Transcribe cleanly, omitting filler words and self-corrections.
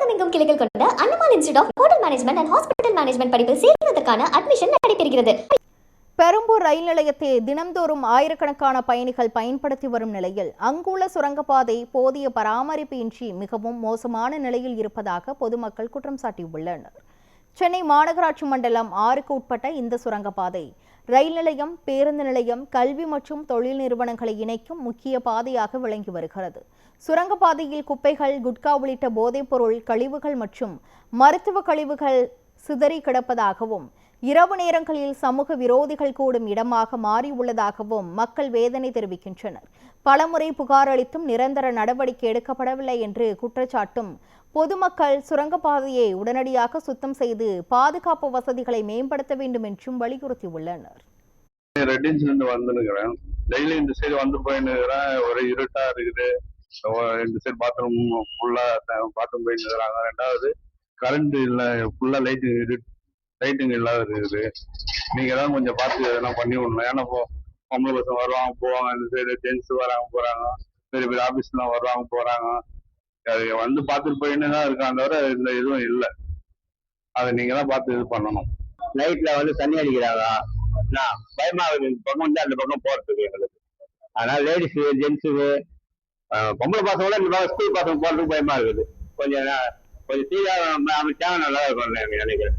தமிழகமெங்கும் கிளைகள் கொண்ட அண்ணமால் institute of hotel management and hospital management படிப்பில் சேர்வதற்கான அட்மிஷன் நடைபெறுகிறது. பெரம்பூர் ரயில் நிலையத்தை தினம்தோறும் ஆயிரக்கணக்கான பயணிகள் பயன்படுத்தி வரும் நிலையில் அங்குள்ள சுரங்கப்பாதை போதிய பராமரிப்பு இன்றி மிகவும் மோசமான நிலையில் இருப்பதாக பொதுமக்கள் குற்றம் சாட்டியுள்ளனர். சென்னை மாநகராட்சி மண்டலம் 6க்கு உட்பட்ட இந்த சுரங்கப்பாதை ரயில் நிலையம், பேருந்து நிலையம், கல்வி மற்றும் தொழில் நிறுவனங்களை இணைக்கும் முக்கிய பாதையாக விளங்கி வருகிறது. சுரங்கப்பாதையில் குப்பைகள், குட்கா உள்ளிட்ட போதைப்பொருள் கழிவுகள் மற்றும் மருத்துவ கழிவுகள் சிதறி கிடப்பதாகவும், இரவு நேரங்களில் சமூக விரோதிகள் கூடும் இடமாக மாறியுள்ளதாகவும் மக்கள் வேதனை தெரிவிக்கின்றனர். பலமுறை புகார் அளித்தும் நிரந்தர நடவடிக்கை எடுக்கப்படவில்லை என்று குற்றச்சாட்டும் பொதுமக்கள் சுரங்கப்பாதையை உடனடியாக சுத்தம் செய்து பாதுகாப்பு வசதிகளை மேம்படுத்த வேண்டும் என்றும் வலியுறுத்தியுள்ளனர். டெய்லி இந்த சைடு வந்து போயின்னுக்கிறேன். ஒரே இருட்டா இருக்குது. இந்த சைடு பாத்ரூம் ஃபுல்லா பாத்ரூம் போயின்னுக்கிறாங்க. ரெண்டாவது கரண்ட் இல்லை, ஃபுல்லா லைட்டிங் இல்லாத இருக்குது. நீங்க தான் கொஞ்சம் பார்த்து எதனா பண்ணி விடணும். ஏன்னா பொம்பளை பசங்க வருவாங்க போவாங்க, இந்த சைடு ஜென்ஸ் வராங்க போறாங்க, பெரிய பெரிய ஆபீஸ்லாம் வருவாங்க போறாங்க. அது வந்து பார்த்துட்டு போயின்னு தான் இருக்காங்க, தவிர இந்த இதுவும் இல்லை. அதை நீங்க தான் பார்த்து இது பண்ணணும். நைட்ல வந்து தண்ணி அடிக்கிறாங்க, பயமா இருக்குது. இந்த பக்கம் வந்து அந்த பக்கம் போறதுக்கு எங்களுக்கு. அதனால லேடிஸு, ஜென்ஸுக்கு, பொம்பளை பசங்களோட இந்த ஸ்கூல் பசங்க போறதுக்கு பயமா இருக்குது. கொஞ்சம் சீக்கிரம் அமைச்சா நல்லா இருக்கும் நினைக்கிறேன்.